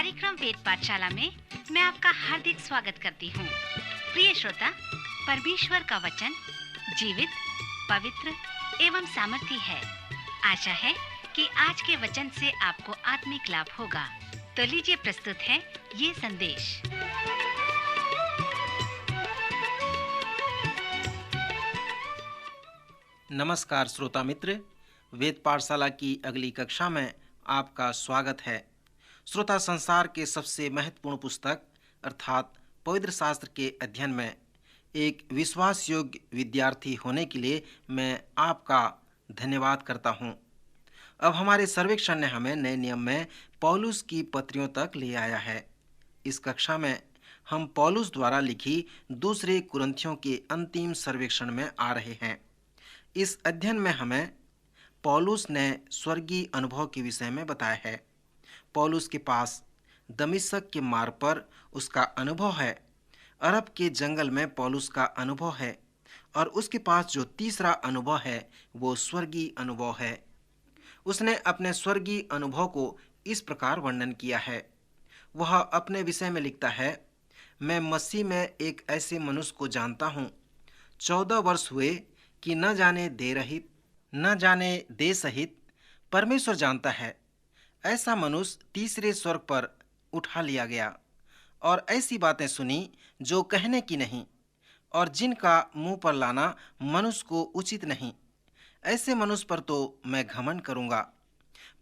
कार्यक्रम वेद पाठशाला में मैं आपका हार्दिक स्वागत करती हूँ। प्रिय श्रोता, परमेश्वर का वचन जीवित, पवित्र एवं सामर्थी है। आशा है कि आज के वचन से आपको आत्मिक लाभ होगा। तो लीजिए प्रस्तुत है ये संदेश। नमस्कार श्रोता मित्र, वेद पाठशाला की अगली कक्षा में आपका स्वागत है। श्रोता, संसार के सबसे महत्वपूर्ण पुस्तक अर्थात पवित्र शास्त्र के अध्ययन में एक विश्वास योग्य विद्यार्थी होने के लिए मैं आपका धन्यवाद करता हूं। अब हमारे सर्वेक्षण ने हमें नए नियम में पौलुस की पत्रियों तक ले आया है। इस कक्षा में हम पौलुस द्वारा लिखी दूसरे कुरिन्थियों के अंतिम सर्वेक्षण में आ रहे हैं। इस अध्ययन में हमें पौलुस ने स्वर्गीय अनुभव के विषय में बताया है। पौलुस के पास दमिश्क के मार्ग पर उसका अनुभव है, अरब के जंगल में पौलुस का अनुभव है और उसके पास जो तीसरा अनुभव है वो स्वर्गीय अनुभव है। उसने अपने स्वर्गीय अनुभव को इस प्रकार वर्णन किया है। वह अपने विषय में लिखता है, मैं मसीह में एक ऐसे मनुष्य को जानता हूँ, 14 वर्ष हुए कि न जाने दे रहित न जाने दे सहित परमेश्वर जानता है। ऐसा मनुष्य तीसरे स्वर्ग पर उठा लिया गया और ऐसी बातें सुनी जो कहने की नहीं और जिनका मुंह पर लाना मनुष्य को उचित नहीं। ऐसे मनुष्य पर तो मैं घमंड करूंगा,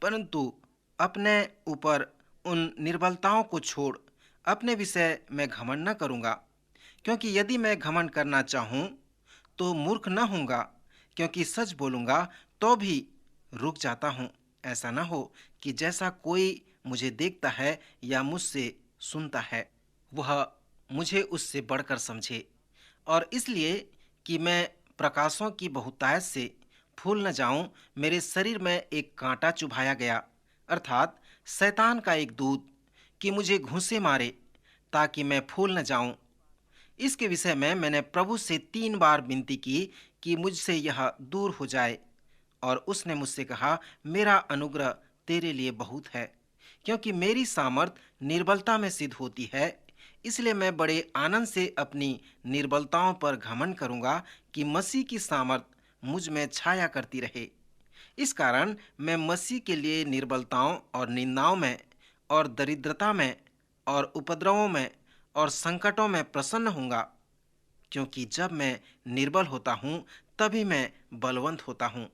परंतु अपने ऊपर उन निर्बलताओं को छोड़ अपने विषय में घमंड न करूंगा, क्योंकि यदि मैं घमंड करना चाहूं तो मूर्ख न होऊंगा, क्योंकि सच बोलूंगा तो भी रुक जाता हूं। ऐसा न हो कि जैसा कोई मुझे देखता है या मुझसे सुनता है वह मुझे उससे बढ़कर समझे, और इसलिए कि मैं प्रकाशों की बहुतायत से फूल न जाऊं, मेरे शरीर में एक कांटा चुभाया गया, अर्थात शैतान का एक दूत, कि मुझे घूंसे मारे ताकि मैं फूल न जाऊं। इसके विषय में मैंने प्रभु से 3 बार विनती की कि मुझसे यह दूर हो जाए, और उसने मुझसे कहा, मेरा अनुग्रह तेरे लिए बहुत है, क्योंकि मेरी सामर्थ निर्बलता में सिद्ध होती है। इसलिए मैं बड़े आनंद से अपनी निर्बलताओं पर घमंड करूंगा कि मसीह की सामर्थ मुझ में छाया करती रहे। इस कारण मैं मसीह के लिए निर्बलताओं और निंदाओं में और दरिद्रता में और उपद्रवों में और संकटों में प्रसन्न होऊंगा, क्योंकि जब मैं निर्बल होता हूँ तभी मैं बलवंत होता हूँ।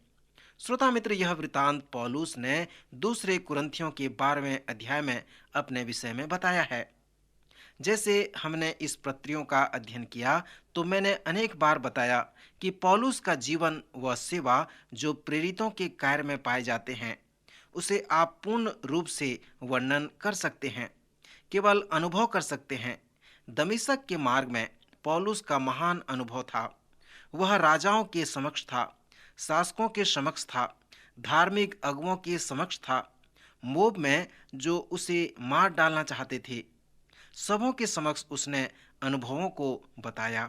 श्रोता मित्र, यह वृतांत पौलुस ने दूसरे कुरिन्थियों के 12वें अध्याय में अपने विषय में बताया है। जैसे हमने इस पत्रियों का अध्ययन किया तो मैंने अनेक बार बताया कि पौलुस का जीवन व सेवा जो प्रेरितों के कार्य में पाए जाते हैं उसे आप पूर्ण रूप से वर्णन कर सकते हैं, केवल अनुभव कर सकते हैं। दमिश्क के मार्ग में पौलुस का महान अनुभव था। वह राजाओं के समक्ष था, शासकों के समक्ष था, धार्मिक अगुओं के समक्ष था, मोब में जो उसे मार डालना चाहते थे, सबों के समक्ष उसने अनुभवों को बताया।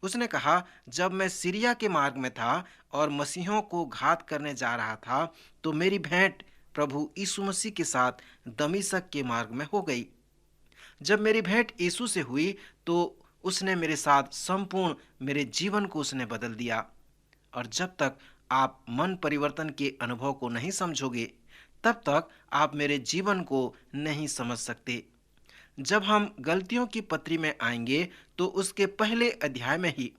उसने कहा, जब मैं सीरिया के मार्ग में था और मसीहों को घात करने जा रहा था तो मेरी भेंट प्रभु यीशु मसीह के साथ दमिश्क के मार्ग में हो गई। जब मेरी भेंट यीशु से हुई तो उसने मेरे साथ संपूर्ण मेरे जीवन को उसने बदल दिया। और जब तक आप मन परिवर्तन के अनुभव को नहीं समझोगे तब तक आप मेरे जीवन को नहीं समझ सकते। जब हम गलतियों की पत्री में आएंगे तो उसके पहले अध्याय में ही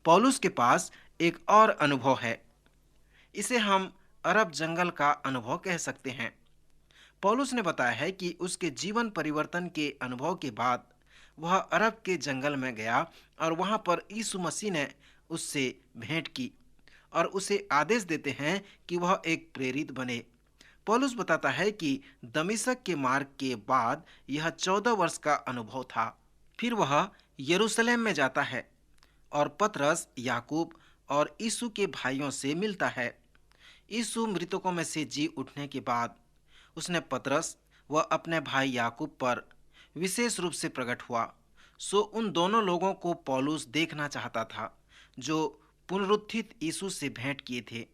पौलुस के पास एक और अनुभव है। इसे हम अरब जंगल का अनुभव कह सकते हैं। पौलुस ने बताया है कि उसके जीवन परिवर्तन के अनुभव के बाद वह अरब के जंगल में गया और वहां पर यीशु मसीह ने उससे भेंट की और उसे आदेश देते हैं कि वह एक प्रेरित बने। पौलुस बताता है कि दमिश्क के मार्ग के बाद यह 14 वर्ष का अनुभव था। फिर वह यरूशलेम में जाता है और पतरस, याकूब और यीशु के भाइयों से मिलता है। यीशु मृतकों में से जी उठने के बाद उसने पतरस व अपने भाई याकूब पर विशेष रूप से प्रकट हुआ। सो उन दोनों लोगों को पौलुस देखना चाहता था जो पुनरुत्थित यीशु से भेंट किए थे।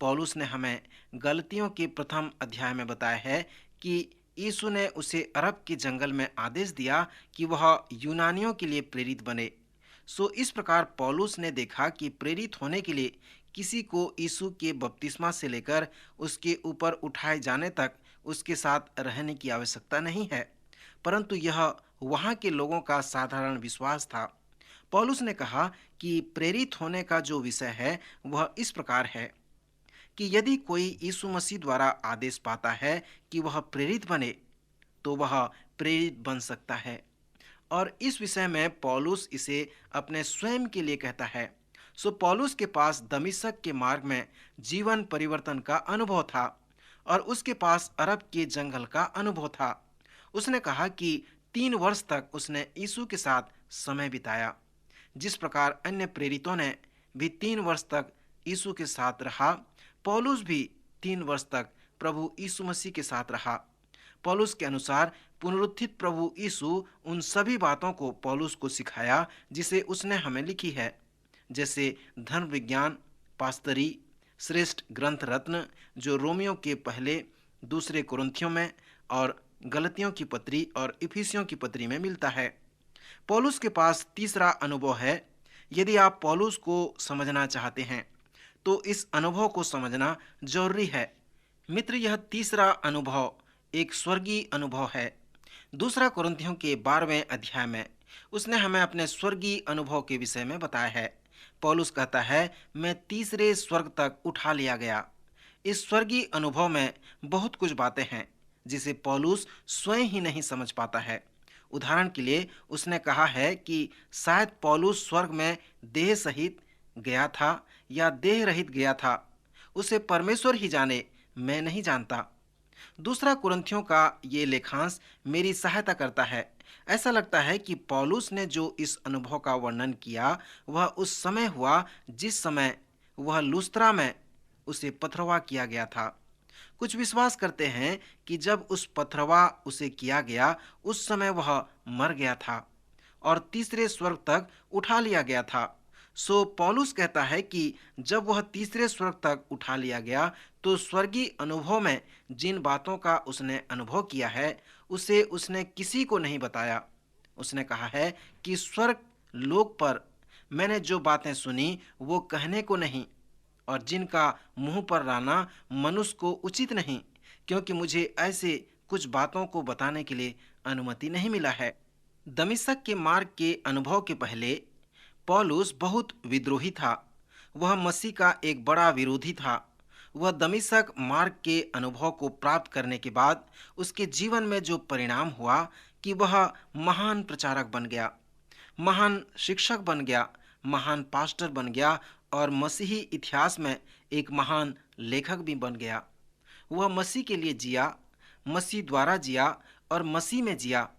पौलुस ने हमें गलतियों के प्रथम अध्याय में बताया है कि यीशु ने उसे अरब के जंगल में आदेश दिया कि वह यूनानियों के लिए प्रेरित बने। सो इस प्रकार पौलुस ने देखा कि प्रेरित होने के लिए किसी को यीशु के बपतिस्मा से लेकर उसके ऊपर उठाए जाने तक उसके साथ रहने की आवश्यकता नहीं है, परंतु यह वहाँ के लोगों का साधारण विश्वास था। पौलुस ने कहा कि प्रेरित होने का जो विषय है वह इस प्रकार है कि यदि कोई यीशु मसीह द्वारा आदेश पाता है कि वह प्रेरित बने, तो वह प्रेरित बन सकता है। और इस विषय में पौलुस इसे अपने स्वयं के लिए कहता है। सो पौलुस के पास दमिश्क के मार्ग में जीवन परिवर्तन का अनुभव था और उसके पास अरब के जंगल का अनुभव था। उसने कहा कि 3 वर्ष तक उसने यीशु के साथ समय बिताया। जिस प्रकार अन्य प्रेरितों ने भी 3 वर्ष तक यीशु के साथ रहा, पौलुस भी 3 वर्ष तक प्रभु यीशु मसीह के साथ रहा। पौलुस के अनुसार पुनरुत्थित प्रभु यीशु उन सभी बातों को पौलुस को सिखाया जिसे उसने हमें लिखी है, जैसे धर्म विज्ञान, पास्तरी, श्रेष्ठ ग्रंथ रत्न जो रोमियो के पहले, दूसरे कुरिन्थियों में और गलतियों की पत्री और इफिसियों की पत्री में मिलता है। पौलुस के पास तीसरा अनुभव है। यदि आप पौलुस को समझना चाहते हैं तो इस अनुभव को समझना जरूरी है। मित्र, यह तीसरा अनुभव एक स्वर्गीय अनुभव है। दूसरा कुरिन्थियों के 12वें अध्याय में उसने हमें अपने स्वर्गीय अनुभव के विषय में बताया है। पौलुस कहता है, मैं तीसरे स्वर्ग तक उठा लिया गया। इस स्वर्गीय अनुभव में बहुत कुछ बातें हैं जिसे पौलुस स्वयं ही नहीं समझ पाता है। उदाहरण के लिए उसने कहा है कि शायद पौलुस स्वर्ग में देह सहित गया था या देह रहित गया था, उसे परमेश्वर ही जाने, मैं नहीं जानता। दूसरा कुरिन्थियों का ये लेखांश मेरी सहायता करता है। ऐसा लगता है कि पौलुस ने जो इस अनुभव का वर्णन किया वह उस समय हुआ जिस समय वह लुस्त्रा में उसे पथरवा किया गया था। कुछ विश्वास करते हैं कि जब उस पथरवा उसे किया गया उस समय वह मर गया था और तीसरे स्वर्ग तक उठा लिया गया था। सो पौलुस कहता है कि जब वह तीसरे स्वर्ग तक उठा लिया गया तो स्वर्गीय अनुभव में जिन बातों का उसने अनुभव किया है उसे उसने किसी को नहीं बताया। उसने कहा है कि स्वर्ग लोक पर मैंने जो बातें सुनी वो कहने को नहीं, और जिनका मुंह पर लाना मनुष्य को उचित नहीं, क्योंकि मुझे ऐसे कुछ बातों को बताने के लिए अनुमति नहीं मिला है। दमिश्क के मार्ग के अनुभव के पहले पौलुस बहुत विद्रोही था। वह मसीह का एक बड़ा विरोधी था। वह दमिश्क मार्ग के अनुभव को प्राप्त करने के बाद उसके जीवन में जो परिणाम हुआ कि वह महान प्रचारक बन गया, महान शिक्षक बन गया, महान पास्टर बन गया और मसीही इतिहास में एक महान लेखक भी बन गया। वह मसीह के लिए जिया, मसीह द्वारा जिया और मसीह में जिया,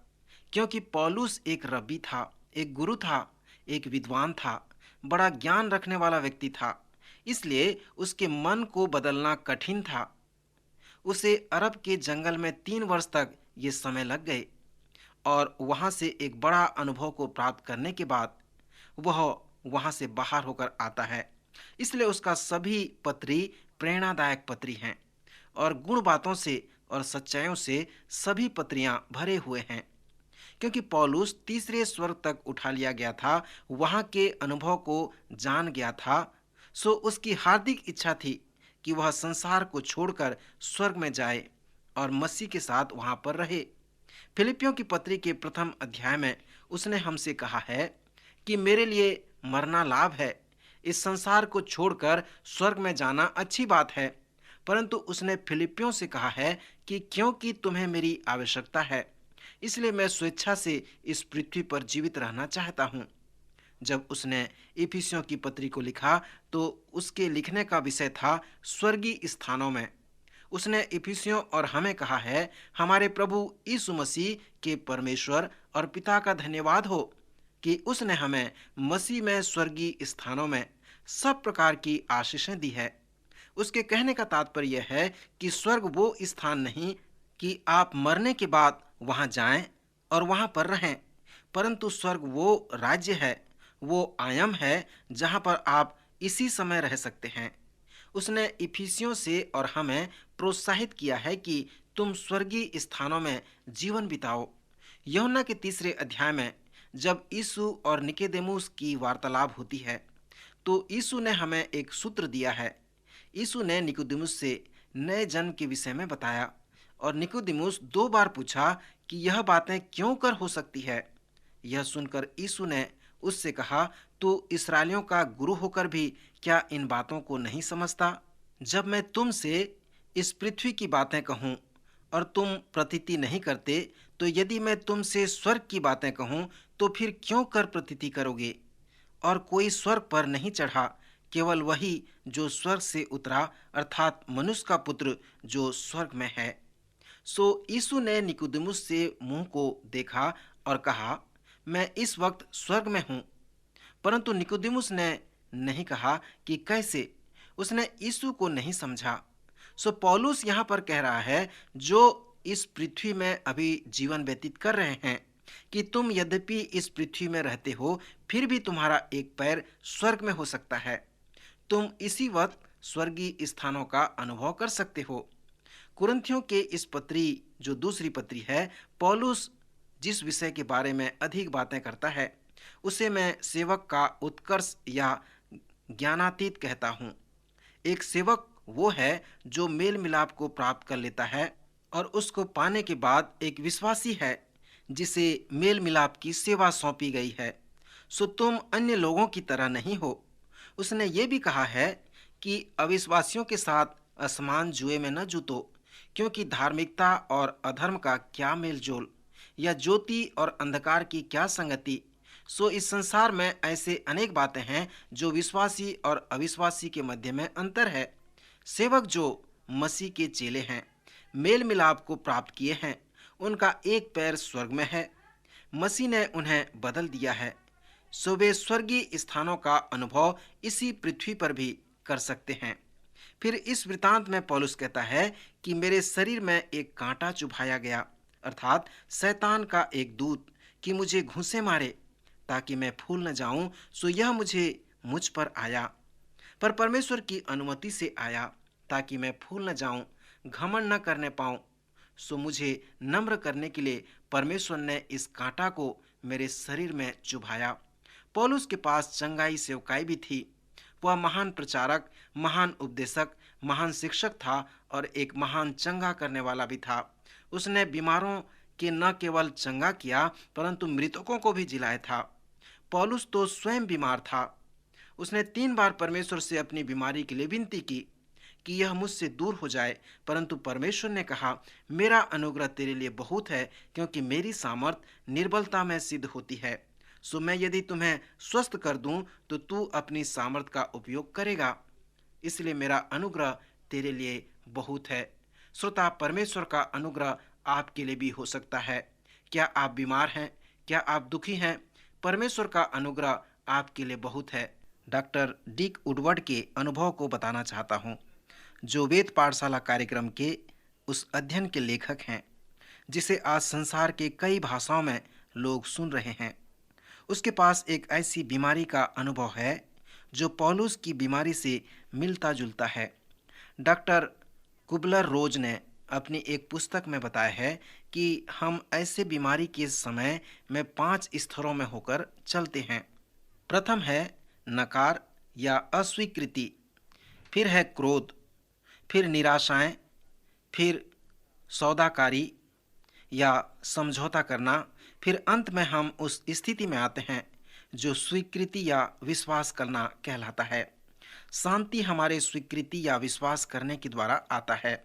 क्योंकि पौलुस एक रब्बी था, एक गुरु था, एक विद्वान था, बड़ा ज्ञान रखने वाला व्यक्ति था। इसलिए उसके मन को बदलना कठिन था। उसे अरब के जंगल में 3 वर्ष तक ये समय लग गए और वहाँ से एक बड़ा अनुभव को प्राप्त करने के बाद वह वहाँ से बाहर होकर आता है। इसलिए उसका सभी पत्री प्रेरणादायक पत्री हैं और गुण बातों से और सच्चाइयों से सभी पत्रियां भरे हुए हैं। क्योंकि पौलुस तीसरे स्वर्ग तक उठा लिया गया था, वहाँ के अनुभव को जान गया था, सो उसकी हार्दिक इच्छा थी कि वह संसार को छोड़कर स्वर्ग में जाए और मसीह के साथ वहाँ पर रहे। फिलिपियों की पत्री के 1 अध्याय में उसने हमसे कहा है कि मेरे लिए मरना लाभ है, इस संसार को छोड़कर स्वर्ग में जाना अच्छी बात है। परंतु उसने फिलिपियों से कहा है कि क्योंकि तुम्हें मेरी आवश्यकता है, इसलिए मैं स्वेच्छा से इस पृथ्वी पर जीवित रहना चाहता हूँ। जब उसने इफिसियों की पत्री को लिखा तो उसके लिखने का विषय था स्वर्गीय स्थानों में। उसने इफिसियों और हमें कहा है, हमारे प्रभु यीशु मसीह के परमेश्वर और पिता का धन्यवाद हो कि उसने हमें मसीह में स्वर्गीय स्थानों में सब प्रकार की आशीषें दी है। उसके कहने का तात्पर्य यह है कि स्वर्ग वो स्थान नहीं कि आप मरने के बाद वहां जाएं और वहां पर रहें, परंतु स्वर्ग वो राज्य है, वो आयम है जहां पर आप इसी समय रह सकते हैं। उसने इफिसियों से और हमें प्रोत्साहित किया है कि तुम स्वर्गीय स्थानों में जीवन बिताओ। यूहन्ना के 3 अध्याय में जब यीशु और निकोदेमुस की वार्तालाप होती है तो यीशु ने हमें एक सूत्र दिया है। यीशु ने निकोदेमुस से नए जन्म के विषय में बताया और निकोदेमुस 2 बार पूछा कि यह बातें क्यों कर हो सकती है। यह सुनकर यीशु ने उससे कहा, तू इस्राएलियों का गुरु होकर भी क्या इन बातों को नहीं समझता? जब मैं तुमसे इस पृथ्वी की बातें कहूँ और तुम प्रतीति नहीं करते, तो यदि मैं तुमसे स्वर्ग की बातें कहूँ तो फिर क्यों कर प्रतीति करोगे? और कोई स्वर्ग पर नहीं चढ़ा, केवल वही जो स्वर्ग से उतरा, अर्थात मनुष्य का पुत्र जो स्वर्ग में है। सो यीशु ने निकोदेमुस से मुंह को देखा और कहा, मैं इस वक्त स्वर्ग में हूँ। परंतु निकोदेमुस ने नहीं कहा कि कैसे। उसने यीशु को नहीं समझा। सो पौलुस यहाँ पर कह रहा है, जो इस पृथ्वी में अभी जीवन व्यतीत कर रहे हैं, कि तुम यद्यपि इस पृथ्वी में रहते हो, फिर भी तुम्हारा एक पैर स्वर्ग में हो सकता है। तुम इसी वक्त स्वर्गीय स्थानों का अनुभव कर सकते हो। कुरिन्थियों के इस पत्री जो दूसरी पत्री है, पौलुस जिस विषय के बारे में अधिक बातें करता है उसे मैं सेवक का उत्कर्ष या ज्ञानातीत कहता हूँ। एक सेवक वो है जो मेल मिलाप को प्राप्त कर लेता है और उसको पाने के बाद एक विश्वासी है जिसे मेल मिलाप की सेवा सौंपी गई है। सो तुम अन्य लोगों की तरह नहीं हो। उसने ये भी कहा है कि अविश्वासियों के साथ असमान जुए में न जूतो, क्योंकि धार्मिकता और अधर्म का क्या मेल जोल, या ज्योति और अंधकार की क्या संगति। सो इस संसार में ऐसे अनेक बातें हैं जो विश्वासी और अविश्वासी के मध्य में अंतर है। सेवक जो मसीह के चेले हैं, मेल मिलाप को प्राप्त किए हैं, उनका एक पैर स्वर्ग में है। मसीह ने उन्हें बदल दिया है। सो वे स्वर्गीय स्थानों का अनुभव इसी पृथ्वी पर भी कर सकते हैं। फिर इस वृतांत में पौलुस कहता है कि मेरे शरीर में एक कांटा चुभाया गया, अर्थात शैतान का एक दूत, कि मुझे घूंसे मारे ताकि मैं फूल न जाऊं। सो यह मुझ पर आया, पर परमेश्वर की अनुमति से आया, ताकि मैं फूल न जाऊं, घमंड न करने पाऊं। सो मुझे नम्र करने के लिए परमेश्वर ने इस कांटा को मेरे शरीर में चुभाया। पौलुस के पास चंगाई सेवकाई भी थी। वह महान प्रचारक, महान उपदेशक, महान शिक्षक था और एक महान चंगा करने वाला भी था। उसने बीमारों के न केवल चंगा किया, परंतु मृतकों को भी जिलाया था। पौलुस तो स्वयं बीमार था। उसने 3 बार परमेश्वर से अपनी बीमारी के लिए विनती की कि यह मुझसे दूर हो जाए, परंतु परमेश्वर ने कहा, मेरा अनुग्रह तेरे लिए बहुत है, क्योंकि मेरी सामर्थ निर्बलता में सिद्ध होती है। सो मैं यदि तुम्हें स्वस्थ कर दूं तो तू अपनी सामर्थ का उपयोग करेगा, इसलिए मेरा अनुग्रह तेरे लिए बहुत है। श्रोता, परमेश्वर का अनुग्रह आपके लिए भी हो सकता है। क्या आप बीमार हैं? क्या आप दुखी हैं? परमेश्वर का अनुग्रह आपके लिए बहुत है। डॉक्टर डिक वुडवर्ड के अनुभव को बताना चाहता हूँ, जो वेद पाठशाला कार्यक्रम के उस अध्ययन के लेखक हैं जिसे आज संसार के कई भाषाओं में लोग सुन रहे हैं। उसके पास एक ऐसी बीमारी का अनुभव है जो पौलुस की बीमारी से मिलता जुलता है। डॉक्टर कुबलर रोज ने अपनी एक पुस्तक में बताया है कि हम ऐसे बीमारी के समय में 5 स्तरों में होकर चलते हैं। प्रथम है नकार या अस्वीकृति, फिर है क्रोध, फिर निराशाएं, फिर सौदाकारी या समझौता करना, फिर अंत में हम उस स्थिति में आते हैं जो स्वीकृति या विश्वास करना कहलाता है। शांति हमारे स्वीकृति या विश्वास करने के द्वारा आता है।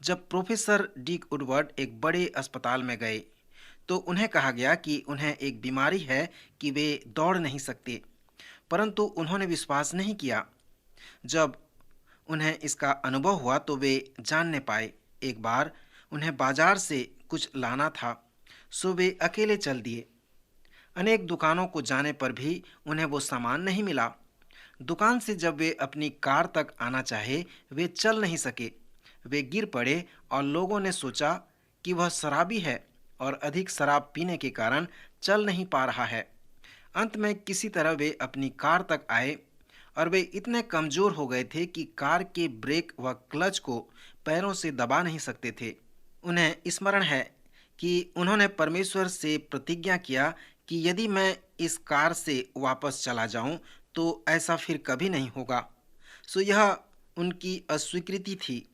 जब प्रोफेसर डिक वुडवर्ड एक बड़े अस्पताल में गए तो उन्हें कहा गया कि उन्हें एक बीमारी है कि वे दौड़ नहीं सकते, परंतु उन्होंने विश्वास नहीं किया। जब उन्हें इसका अनुभव हुआ तो वे जानने पाए। एक बार उन्हें बाजार से कुछ लाना था, सो वे अकेले चल दिए। अनेक दुकानों को जाने पर भी उन्हें वो सामान नहीं मिला। दुकान से जब वे अपनी कार तक आना चाहे, वे चल नहीं सके। वे गिर पड़े और लोगों ने सोचा कि वह शराबी है और अधिक शराब पीने के कारण चल नहीं पा रहा है। अंत में किसी तरह वे अपनी कार तक आए और वे इतने कमज़ोर हो गए थे कि कार के ब्रेक व क्लच को पैरों से दबा नहीं सकते थे। उन्हें स्मरण है कि उन्होंने परमेश्वर से प्रतिज्ञा किया कि यदि मैं इस कार से वापस चला जाऊं तो ऐसा फिर कभी नहीं होगा। सो यह उनकी अस्वीकृति थी।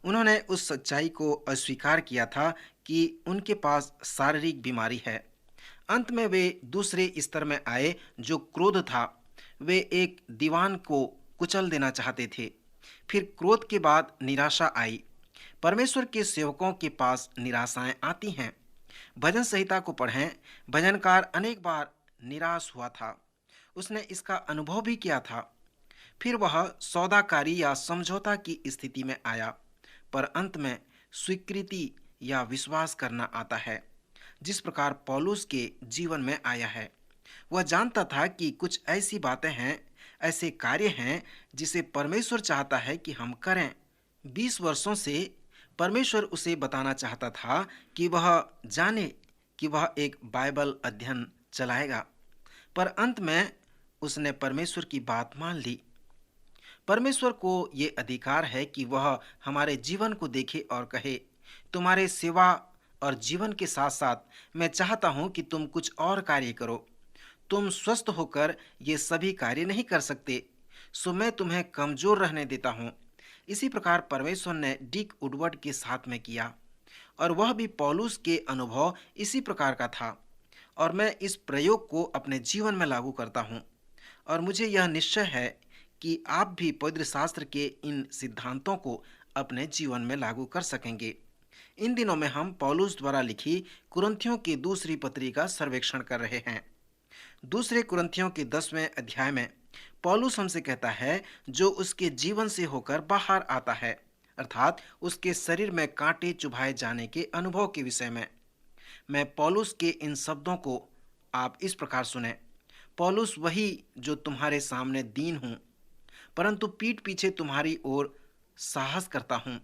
उन्होंने उस सच्चाई को अस्वीकार किया था कि उनके पास शारीरिक बीमारी है। अंत में वे दूसरे स्तर में आए जो क्रोध था। वे एक दीवान को कुचल देना चाहते थे। फिर क्रोध के बाद निराशा आई। परमेश्वर के सेवकों के पास निराशाएं आती हैं। भजन संहिता को पढ़ें। भजनकार अनेक बार निराश हुआ था। उसने इसका अनुभव भी किया था। फिर वह सौदाकारी या समझौता की स्थिति में आया, पर अंत में स्वीकृति या विश्वास करना आता है, जिस प्रकार पौलुस के जीवन में आया है। वह जानता था कि कुछ ऐसी बातें हैं, ऐसे कार्य हैं जिसे परमेश्वर चाहता है कि हम करें। 20 वर्षों से परमेश्वर उसे बताना चाहता था कि वह जाने कि वह एक बाइबल अध्ययन चलाएगा, पर अंत में उसने परमेश्वर की बात मान ली। परमेश्वर को ये अधिकार है कि वह हमारे जीवन को देखे और कहे, तुम्हारे सेवा और जीवन के साथ साथ मैं चाहता हूं कि तुम कुछ और कार्य करो। तुम स्वस्थ होकर ये सभी कार्य नहीं कर सकते, सो मैं तुम्हें कमजोर रहने देता हूं। इसी प्रकार परमेश्वर ने डिक वुडवर्ड के साथ में किया, और वह भी पौलुस के अनुभव इसी प्रकार का था। और मैं इस प्रयोग को अपने जीवन में लागू करता हूं, और मुझे यह निश्चय है कि आप भी पवित्र शास्त्र के इन सिद्धांतों को अपने जीवन में लागू कर सकेंगे। इन दिनों में हम पौलुस द्वारा लिखी कुरिन्थियों की दूसरी पत्री का सर्वेक्षण कर रहे हैं। दूसरे कुरिन्थियों के 10वें अध्याय में पौलुस हमसे कहता है जो उसके जीवन से होकर बाहर आता है, अर्थात उसके शरीर में कांटे चुभाए जाने के अनुभव के विषय में। मैं पौलुस के इन शब्दों को आप इस प्रकार सुने। पौलुस वही जो तुम्हारे सामने दीन हूं, परंतु पीठ पीछे तुम्हारी ओर साहस करता हूं।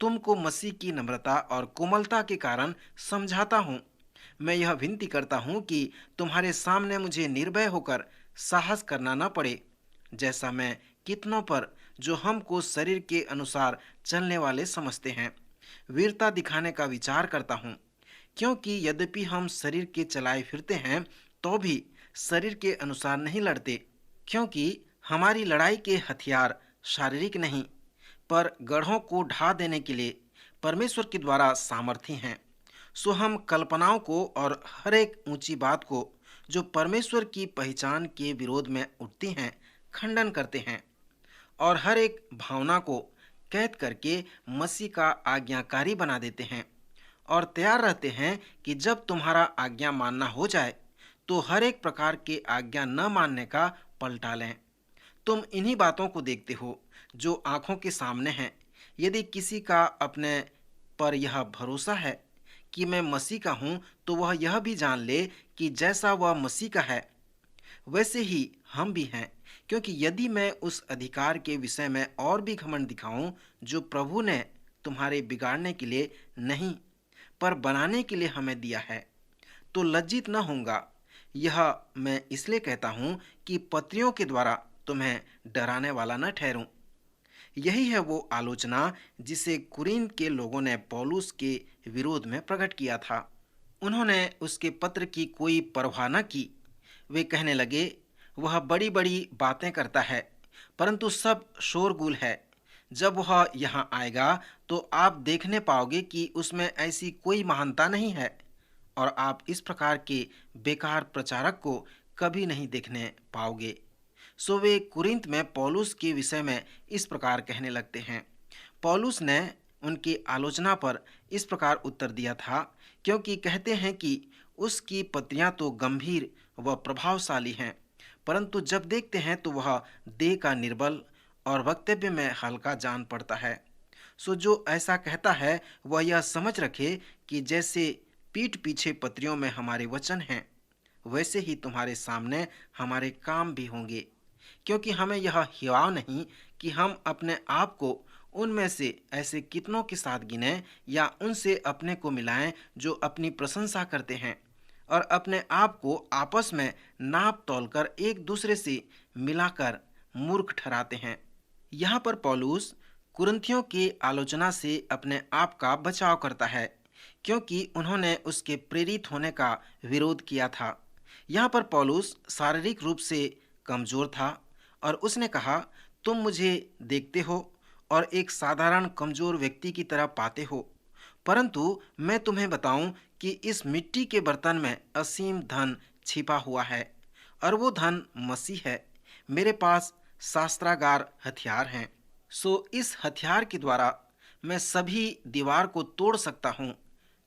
तुमको मसीह की नम्रता और कोमलता के कारण समझाता हूं। मैं यह विनती करता हूं कि तुम्हारे सामने मुझे निर्भय होकर साहस करना न पड़े, जैसा मैं कितनों पर जो हमको शरीर के अनुसार चलने वाले समझते हैं वीरता दिखाने का विचार करता हूं। क्योंकि यद्यपि हम शरीर के चलाए फिरते हैं तो भी शरीर के अनुसार नहीं लड़ते, क्योंकि हमारी लड़ाई के हथियार शारीरिक नहीं, पर गढ़ों को ढा देने के लिए परमेश्वर के द्वारा सामर्थी हैं। सो हम कल्पनाओं को और हर एक ऊंची बात को जो परमेश्वर की पहचान के विरोध में उठती हैं खंडन करते हैं, और हर एक भावना को कैद करके मसीह का आज्ञाकारी बना देते हैं, और तैयार रहते हैं कि जब तुम्हारा आज्ञा मानना हो जाए तो हर एक प्रकार के आज्ञा न मानने का पलटा लें। तुम इन्हीं बातों को देखते हो जो आंखों के सामने हैं। यदि किसी का अपने पर यह भरोसा है कि मैं मसीह का हूं, तो वह यह भी जान ले कि जैसा वह मसीह का है वैसे ही हम भी हैं। क्योंकि यदि मैं उस अधिकार के विषय में और भी घमंड दिखाऊं जो प्रभु ने तुम्हारे बिगाड़ने के लिए नहीं पर बनाने के लिए हमें दिया है, तो लज्जित न होऊंगा। यह मैं इसलिए कहता हूं कि पत्रियों के द्वारा तुम्हें डराने वाला न ठहरूं। यही है वो आलोचना जिसे कुरिन्थ के लोगों ने पौलुस के विरोध में प्रकट किया था। उन्होंने उसके पत्र की कोई परवाह न की। वे कहने लगे, वह बड़ी बड़ी बातें करता है, परंतु सब शोरगुल है। जब वह यहाँ आएगा तो आप देखने पाओगे कि उसमें ऐसी कोई महानता नहीं है, और आप इस प्रकार के बेकार प्रचारक को कभी नहीं देखने पाओगे। सो वे कुरिन्थ में पौलुस के विषय में इस प्रकार कहने लगते हैं। पौलुस ने उनकी आलोचना पर इस प्रकार उत्तर दिया था, क्योंकि कहते हैं कि उसकी पत्रियां तो गंभीर व प्रभावशाली हैं, परंतु जब देखते हैं तो वह देह का निर्बल और वक्तव्य में हल्का जान पड़ता है। सो जो ऐसा कहता है वह यह समझ रखे कि जैसे पीठ पीछे पत्रियों में हमारे वचन हैं, वैसे ही तुम्हारे सामने हमारे काम भी होंगे। क्योंकि हमें यह हिवाव नहीं कि हम अपने आप को उनमें से ऐसे कितनों के साथ गिनें या उनसे अपने को मिलाएं जो अपनी प्रशंसा करते हैं और अपने आप को आपस में नाप तोलकर एक दूसरे से मिलाकर मूर्ख ठहराते हैं। यहाँ पर पौलुस कुरिन्थियों की आलोचना से अपने आप का बचाव करता है, क्योंकि उन्होंने उसके प्रेरित होने का विरोध किया था। यहाँ पर पौलुस शारीरिक रूप से कमजोर था और उसने कहा, तुम मुझे देखते हो और एक साधारण कमजोर व्यक्ति की तरह पाते हो, परंतु मैं तुम्हें बताऊं कि इस मिट्टी के बर्तन में असीम धन छिपा हुआ है और वो धन मसीह है। मेरे पास शास्त्रागार हथियार हैं, सो इस हथियार के द्वारा मैं सभी दीवार को तोड़ सकता हूँ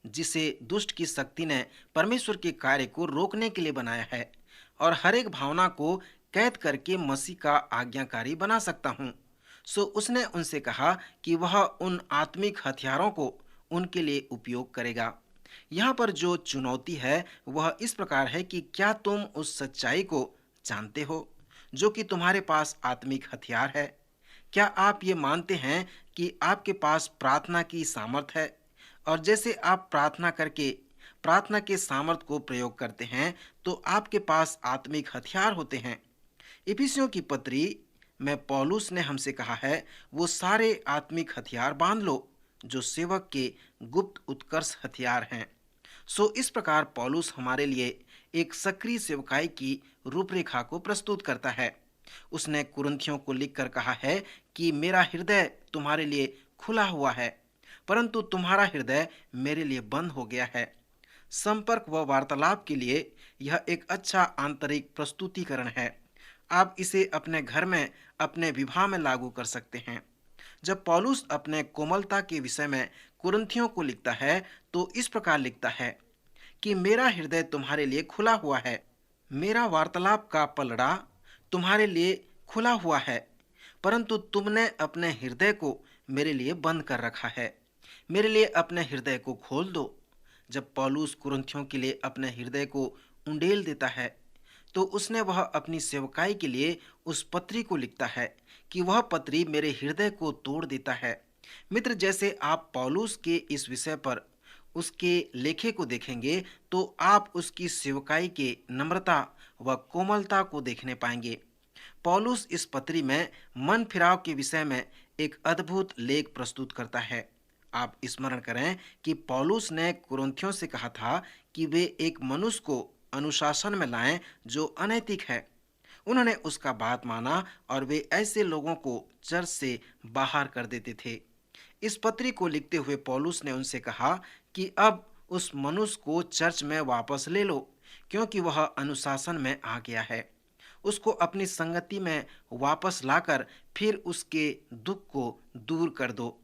जिसे दुष्ट की शक्ति ने परमेश्वर के कार्य को रोकने के लिए बनाया है, और हर एक भावना को कैद करके मसीह का आज्ञाकारी बना सकता हूँ। सो उसने उनसे कहा कि वह उन आत्मिक हथियारों को उनके लिए उपयोग करेगा। यहाँ पर जो चुनौती है वह इस प्रकार है कि क्या तुम उस सच्चाई को जानते हो जो कि तुम्हारे पास आत्मिक हथियार है? क्या आप ये मानते हैं कि आपके पास प्रार्थना की सामर्थ है, और जैसे आप प्रार्थना करके प्रार्थना के सामर्थ को प्रयोग करते हैं तो आपके पास आत्मिक हथियार होते हैं। इफिसियों की पत्री में पौलुस ने हमसे कहा है, वो सारे आत्मिक हथियार बांध लो जो सेवक के गुप्त उत्कर्ष हथियार हैं। सो इस प्रकार पौलुस हमारे लिए एक सक्रिय सेवकाई की रूपरेखा को प्रस्तुत करता है। उसने कुरिन्थियों को लिखकर कहा है कि मेरा हृदय तुम्हारे लिए खुला हुआ है, परंतु तुम्हारा हृदय मेरे लिए बंद हो गया है। संपर्क व वार्तालाप के लिए यह एक अच्छा आंतरिक प्रस्तुतिकरण है। आप इसे अपने घर में, अपने विवाह में लागू कर सकते हैं। जब पौलुस अपने कोमलता के विषय में कुरिन्थियों को लिखता है तो इस प्रकार लिखता है कि मेरा हृदय तुम्हारे लिए खुला हुआ है, मेरा वार्तालाप का पलड़ा तुम्हारे लिए खुला हुआ है, परंतु तुमने अपने हृदय को मेरे लिए बंद कर रखा है। मेरे लिए अपने हृदय को खोल दो। जब पौलुस कुरिन्थियों के लिए अपने हृदय को उंडेल देता है तो उसने वह अपनी सेवकाई के लिए उस पत्री को लिखता है कि वह पत्री मेरे हृदय को तोड़ देता है। मित्र, जैसे आप पौलुस के इस विषय पर उसके लेखे को देखेंगे तो आप उसकी सेवकाई के नम्रता व कोमलता को देखने पाएंगे। पौलुस इस पत्री में मन फिराव के विषय में एक अद्भुत लेख प्रस्तुत करता है। आप स्मरण करें कि पौलुस ने कुरिन्थियों से कहा था कि वे एक मनुष्य को अनुशासन में लाएं जो अनैतिक है। उन्होंने उसका बात माना और वे ऐसे लोगों को चर्च से बाहर कर देते थे। इस पत्री को लिखते हुए पौलुस ने उनसे कहा कि अब उस मनुष्य को चर्च में वापस ले लो, क्योंकि वह अनुशासन में आ गया है। उसको अपनी संगति में वापस लाकर फिर उसके दुख को दूर कर दो।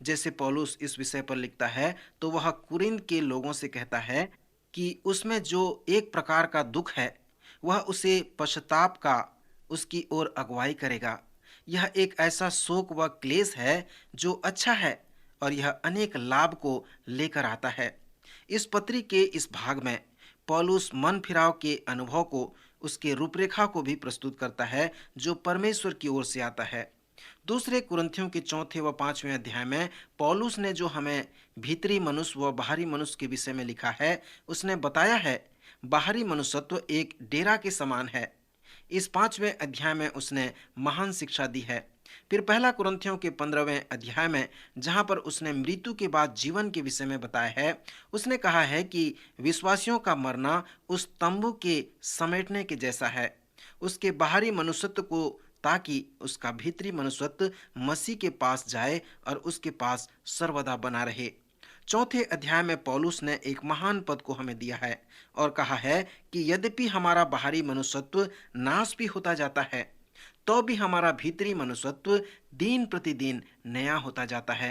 जैसे पौलुस इस विषय पर लिखता है तो वह कुरिन्थ के लोगों से कहता है कि उसमें जो एक प्रकार का दुख है वह उसे पश्चाताप का उसकी ओर अगुवाई करेगा। यह एक ऐसा शोक व क्लेश है जो अच्छा है और यह अनेक लाभ को लेकर आता है। इस पत्री के इस भाग में पौलुस मन फिराव के अनुभव को, उसके रूपरेखा को भी प्रस्तुत करता है जो परमेश्वर की ओर से आता है। दूसरे कुरिन्थियों के 4 व 5वें अध्याय में पौलुस ने जो हमें भीतरी मनुष्य व बाहरी मनुष्य के विषय में लिखा है, उसने बताया है बाहरी मनुष्यत्व एक डेरा के समान है। इस 5वें अध्याय में उसने महान शिक्षा दी है। फिर पहला कुरिन्थियों के 15वें अध्याय में जहाँ पर उसने मृत्यु के बाद जीवन के विषय में बताया है, उसने कहा है कि विश्वासियों का मरना उस तंबू के समेटने के जैसा है उसके बाहरी मनुष्यत्व को, ताकि उसका भीतरी मनुष्यत्व मसीह के पास जाए और उसके पास सर्वदा बना रहे। 4 अध्याय में पौलुस ने एक महान पद को हमें दिया है और कहा है कि यद्यपि हमारा बाहरी मनुष्यत्व नाश भी होता जाता है तो भी हमारा भीतरी मनुष्यत्व दिन प्रतिदिन नया होता जाता है,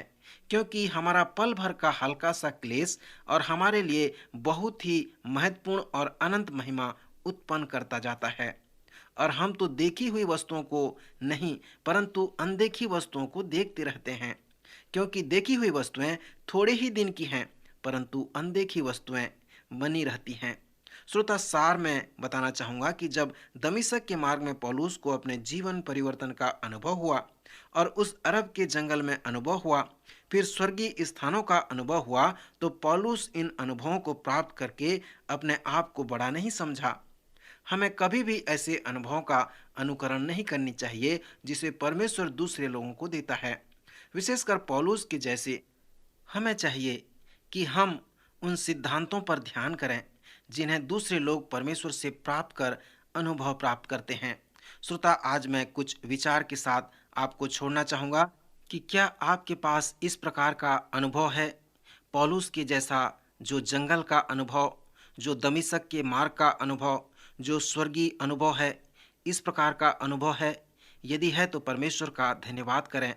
क्योंकि हमारा पल भर का हल्का सा क्लेश और हमारे लिए बहुत ही महत्वपूर्ण और अनंत महिमा उत्पन्न करता जाता है। और हम तो देखी हुई वस्तुओं को नहीं परंतु अनदेखी वस्तुओं को देखते रहते हैं, क्योंकि देखी हुई वस्तुएं थोड़े ही दिन की हैं परंतु अनदेखी वस्तुएं बनी रहती हैं। श्रोता, सार में बताना चाहूँगा कि जब दमिश्क के मार्ग में पौलुस को अपने जीवन परिवर्तन का अनुभव हुआ और उस अरब के जंगल में अनुभव हुआ, फिर स्वर्गीय स्थानों का अनुभव हुआ, तो पौलुस इन अनुभवों को प्राप्त करके अपने आप को बड़ा नहीं समझा। हमें कभी भी ऐसे अनुभवों का अनुकरण नहीं करनी चाहिए जिसे परमेश्वर दूसरे लोगों को देता है। विशेषकर पौलुस के जैसे हमें चाहिए कि हम उन सिद्धांतों पर ध्यान करें जिन्हें दूसरे लोग परमेश्वर से प्राप्त कर अनुभव प्राप्त करते हैं। श्रोता, आज मैं कुछ विचार के साथ आपको छोड़ना चाहूँगा कि क्या आपके पास इस प्रकार का अनुभव है, पौलुस के जैसा, जो जंगल का अनुभव, जो दमिश्क के मार्ग का अनुभव, जो स्वर्गीय अनुभव है, इस प्रकार का अनुभव है? यदि है तो परमेश्वर का धन्यवाद करें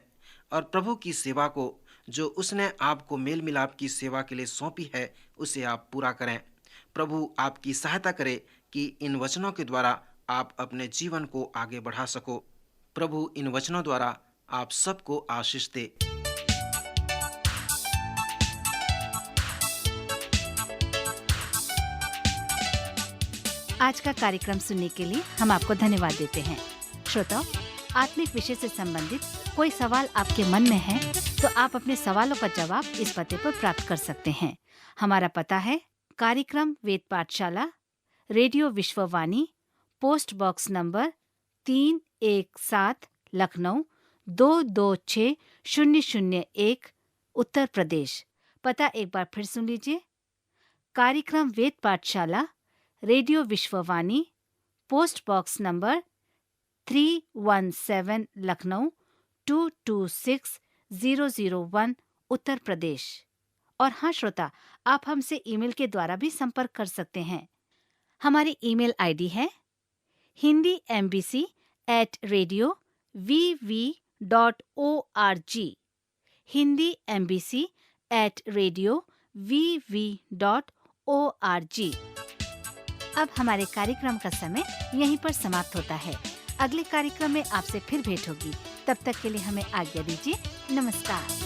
और प्रभु की सेवा को, जो उसने आपको मेल मिलाप की सेवा के लिए सौंपी है, उसे आप पूरा करें। प्रभु आपकी सहायता करे कि इन वचनों के द्वारा आप अपने जीवन को आगे बढ़ा सको। प्रभु इन वचनों द्वारा आप सबको आशीष दे। आज का कार्यक्रम सुनने के लिए हम आपको धन्यवाद देते हैं। श्रोताओ, आत्मिक विषय से संबंधित कोई सवाल आपके मन में है तो आप अपने सवालों का जवाब इस पते पर प्राप्त कर सकते हैं। हमारा पता है कार्यक्रम Ved Pathshala, radio Vishwavani, post box number 317, Lucknow 226001, Uttar Pradesh. पता एक बार फिर सुन लीजिए। कार्यक्रम Ved Pathshala, radio Vishwavani, post box number 317, Lucknow 226001, Uttar Pradesh. और हाँ श्रोता, आप हमसे ईमेल के द्वारा भी संपर्क कर सकते हैं। हमारी ईमेल आईडी है hindiembassy@radio.vv.org, hindiembassy@radio.vv.org। अब हमारे कार्यक्रम का समय यहीं पर समाप्त होता है। अगले कार्यक्रम में आपसे फिर भेंट होगी। तब तक के लिए हमें आज्ञा दीजिए। नमस्कार।